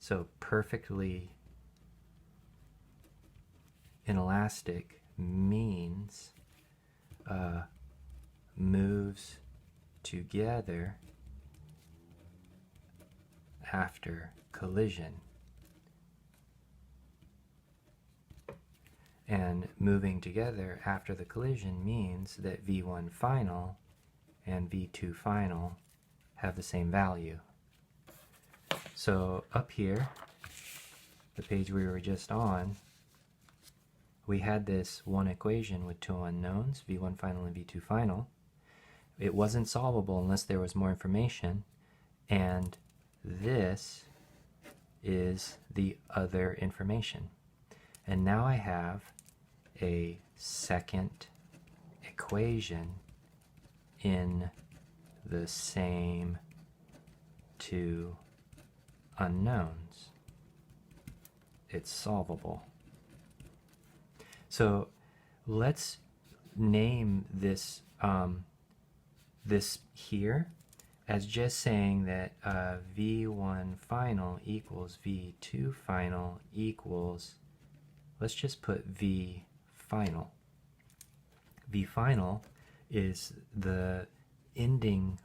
So perfectly inelastic means moves together after collision. And moving together after the collision means that V1 final and V2 final have the same value. So up here, the page we were just on, we had this one equation with two unknowns, V1 final and V2 final. It wasn't solvable unless there was more information, and this is the other information. And now I have a second equation in the same two unknowns. It's solvable. So let's name this this here as just saying that V1 final equals V2 final equals, let's just put V final. V final is the ending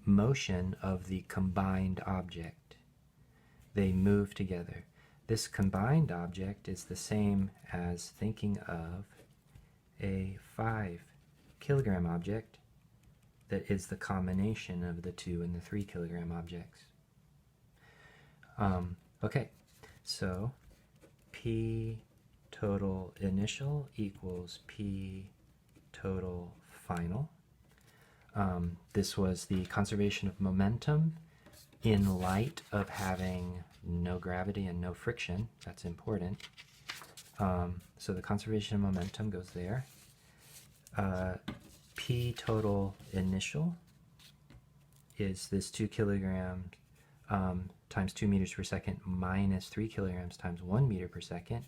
motion of the combined object. They move together. This combined object is the same as thinking of a 5 kilogram object that is the combination of the 2 and the 3 kilogram objects. Okay, so P total initial equals P total final. This was the conservation of momentum in light of having no gravity and no friction. That's important. So the conservation of momentum goes there. P total initial is this 2 kilograms times 2 meters per second minus 3 kilograms times 1 meter per second.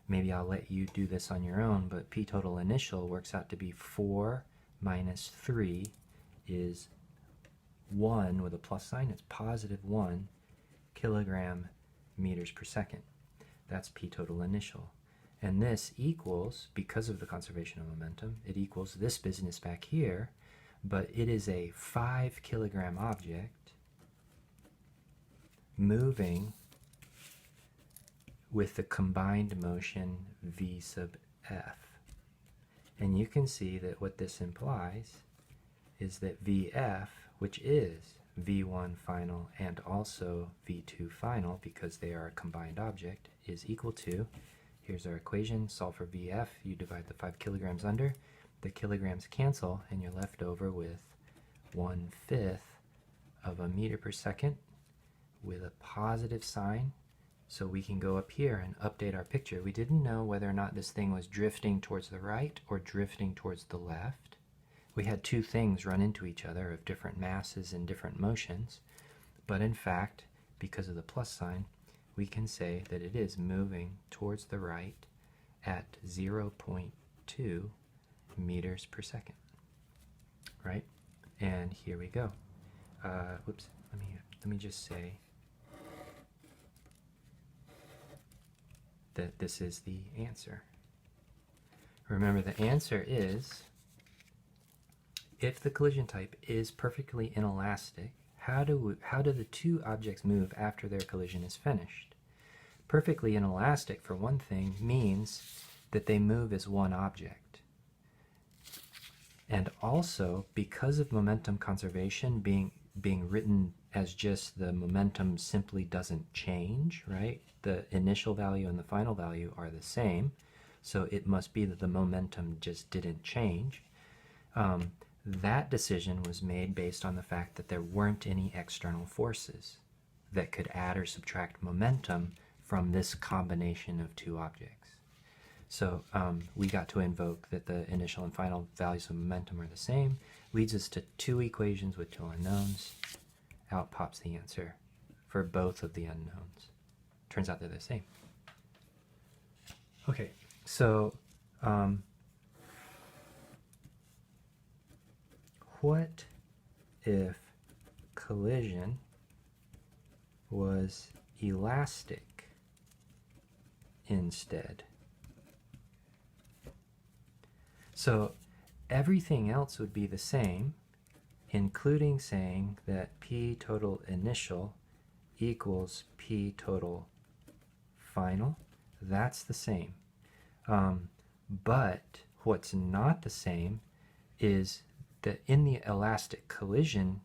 Maybe I'll let you do this on your own, but P total initial works out to be 4 minus 3 is 1 with a plus sign. It's positive 1 kilogram meters per second. That's P total initial. And this equals, because of the conservation of momentum, it equals this business back here, but it is a 5 kilogram object moving with the combined motion V sub F. And you can see that what this implies is that VF, which is V1 final and also V2 final, because they are a combined object, is equal to, here's our equation, solve for VF, you divide the 5 kilograms under, the kilograms cancel, and you're left over with 1/5 of a meter per second with a positive sign. So we can go up here and update our picture. We didn't know whether or not this thing was drifting towards the right or drifting towards the left. We had two things run into each other of different masses and different motions, but in fact, because of the plus sign, we can say that it is moving towards the right at 0.2 meters per second, right? And here we go. Whoops, let me just say that this is the answer. Remember, the answer is, if the collision type is perfectly inelastic, how do the two objects move after their collision is finished? Perfectly inelastic, for one thing, means that they move as one object. And also, because of momentum conservation being written as just the momentum simply doesn't change, right? The initial value and the final value are the same, so it must be that the momentum just didn't change. That decision was made based on the fact that there weren't any external forces that could add or subtract momentum from this combination of two objects. So we got to invoke that the initial and final values of momentum are the same, leads us to two equations with two unknowns. Out pops the answer for both of the unknowns. Turns out they're the same. Okay, so what if collision was elastic instead. So everything else would be the same, including saying that P total initial equals P total final. That's the same. But what's not the same is that in the elastic collision,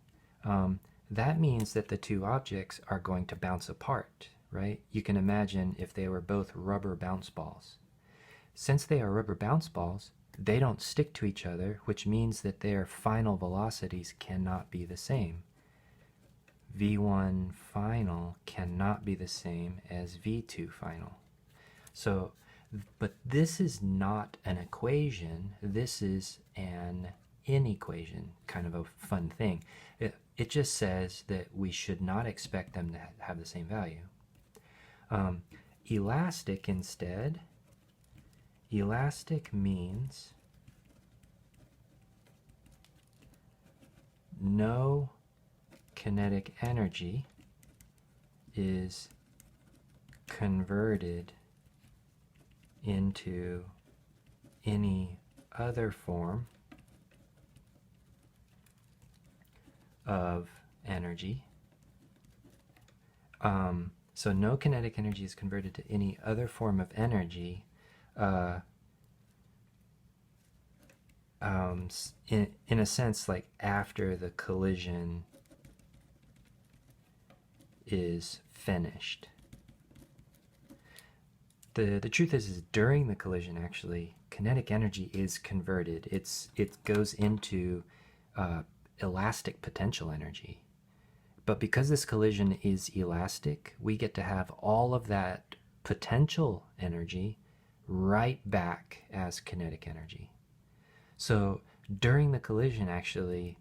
that means that the two objects are going to bounce apart, right? You can imagine if they were both rubber bounce balls. Since they are rubber bounce balls, they don't stick to each other, which means that their final velocities cannot be the same. V1 final cannot be the same as V2 final. So, but this is not an equation, this is an inequation, kind of a fun thing. It just says that we should not expect them to have the same value. Elastic instead, elastic means no kinetic energy is converted into any other form of energy. So no kinetic energy is converted to any other form of energy in a sense, like after the collision is finished. The truth is during the collision, actually, kinetic energy is converted. It goes into elastic potential energy. But because this collision is elastic, we get to have all of that potential energy right back as kinetic energy. So during the collision, actually,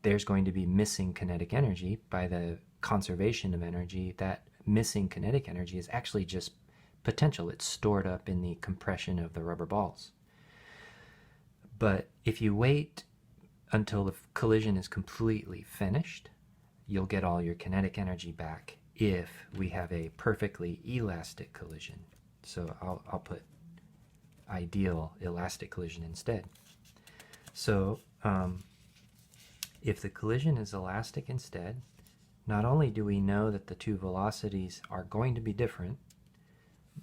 there's going to be missing kinetic energy. By the conservation of energy, that missing kinetic energy is actually just potential. It's stored up in the compression of the rubber balls. But if you wait until the collision is completely finished, you'll get all your kinetic energy back if we have a perfectly elastic collision. So I'll put ideal elastic collision instead. So if the collision is elastic instead, not only do we know that the two velocities are going to be different,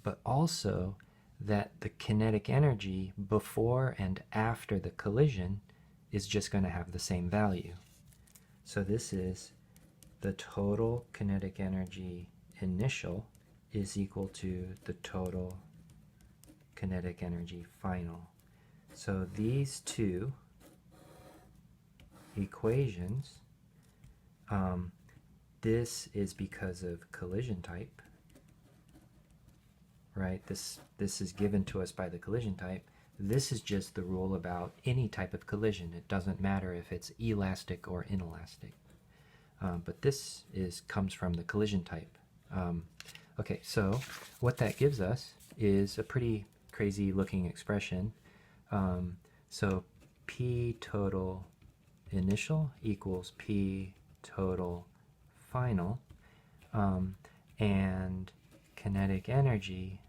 but also that the kinetic energy before and after the collision is just going to have the same value. So this is the total kinetic energy initial is equal to the total kinetic energy final. So these two equations, this is because of collision type, right? This is given to us by the collision type. This is just the rule about any type of collision. It doesn't matter if it's elastic or inelastic. But this comes from the collision type. Okay, so what that gives us is a pretty crazy looking expression. So P total initial equals P total final, and kinetic energy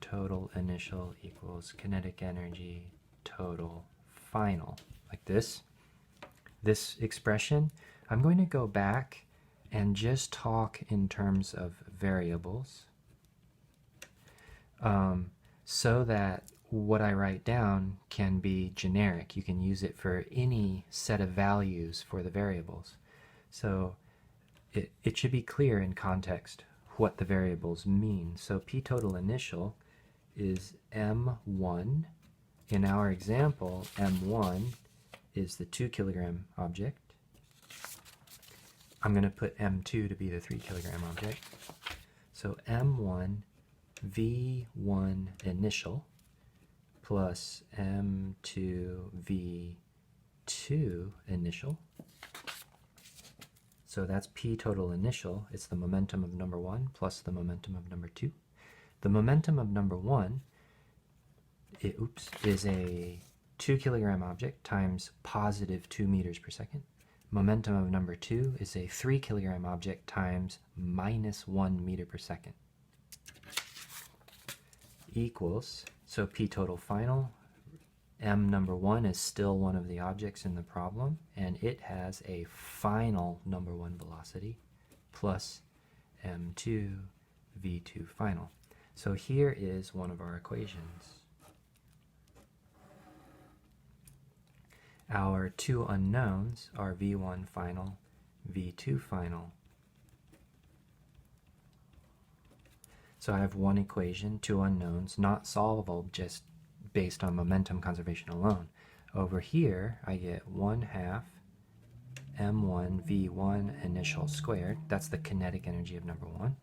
total initial equals kinetic energy total final, like this. This expression, I'm going to go back and just talk in terms of variables, so that what I write down can be generic. You can use it for any set of values for the variables. So it should be clear in context what the variables mean. So P total initial is M1. In our example, M1 is the 2 kilogram object. I'm going to put M2 to be the 3 kilogram object. So M1 V1 initial plus M2 V2 initial. So that's P total initial. It's the momentum of number 1 plus the momentum of number 2. The momentum of number 1 is a 2 kilogram object times positive 2 meters per second. momentum of number 2 is a 3 kilogram object times minus 1 meter per second. Equals, so P total final, M number 1 is still one of the objects in the problem, and it has a final number 1 velocity, plus M2 V2 final. So here is one of our equations. Our two unknowns are V1 final, V2 final. So I have one equation, two unknowns, not solvable just based on momentum conservation alone. Over here, I get 1/2 m1 v1 initial squared, that's the kinetic energy of number 1,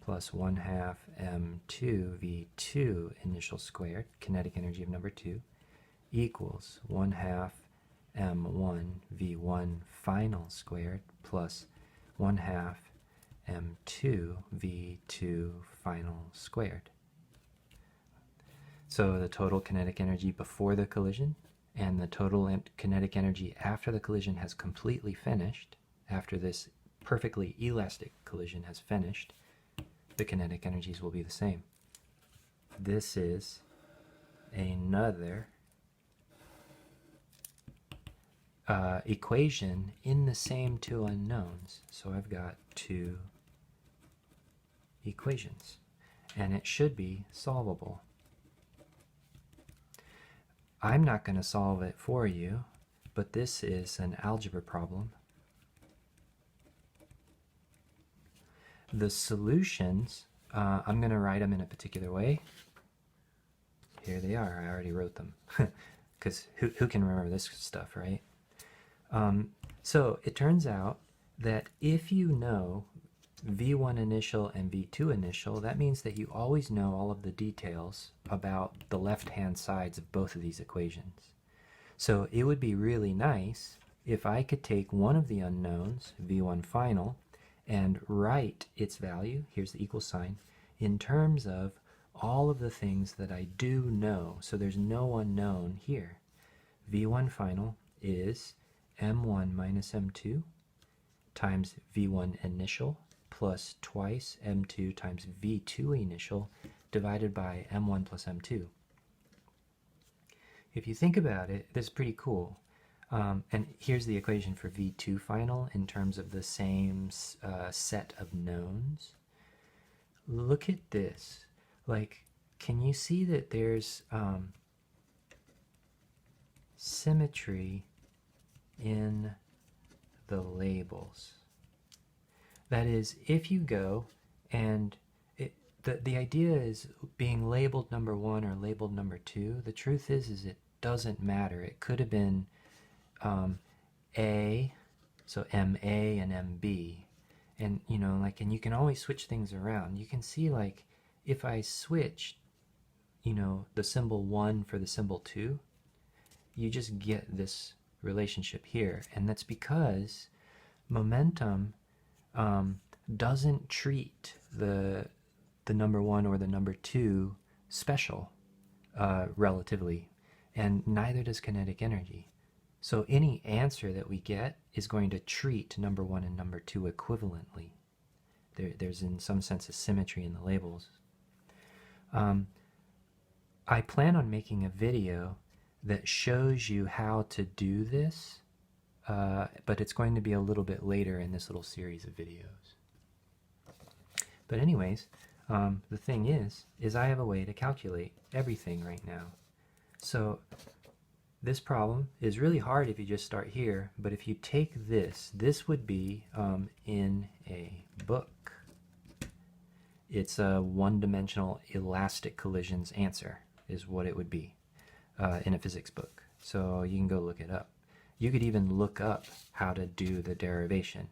plus 1/2 m2 v2 initial squared, kinetic energy of number 2, equals 1/2 m1 v1 final squared plus 1/2 m2 v2 final squared. So the total kinetic energy before the collision and the total kinetic energy after the collision has completely finished, after this perfectly elastic collision has finished, the kinetic energies will be the same. This is another equation in the same two unknowns. So I've got two equations, and it should be solvable. I'm not going to solve it for you, but this is an algebra problem. The solutions, I'm going to write them in a particular way. Here they are. I already wrote them, because who can remember this stuff, right? So it turns out that if you know V1 initial and V2 initial, that means that you always know all of the details about the left-hand sides of both of these equations. So it would be really nice if I could take one of the unknowns, V1 final, and write its value, here's the equal sign, in terms of all of the things that I do know. So there's no unknown here. V1 final is m1 minus m2 times v1 initial plus twice m2 times v2 initial divided by m1 plus m2. If you think about it, this is pretty cool. And here's the equation for v2 final in terms of the same set of knowns. Look at this. Like, can you see that there's symmetry in the labels? That is, if you go and the idea is being labeled number 1 or labeled number 2. The truth is it doesn't matter. It could have been A, so MA and MB, and and you can always switch things around. You can see, like, if I switch, the symbol 1 for the symbol 2, you just get this relationship here, and that's because momentum doesn't treat the number 1 or the number 2 special relatively, and neither does kinetic energy. So any answer that we get is going to treat number 1 and number 2 equivalently. There's in some sense a symmetry in the labels. I plan on making a video that shows you how to do this, but it's going to be a little bit later in this little series of videos. But anyways, the thing is I have a way to calculate everything right now. So this problem is really hard if you just start here, but if you take this would be in a book. It's a one-dimensional elastic collisions answer is what it would be in a physics book. So you can go look it up. You could even look up how to do the derivation.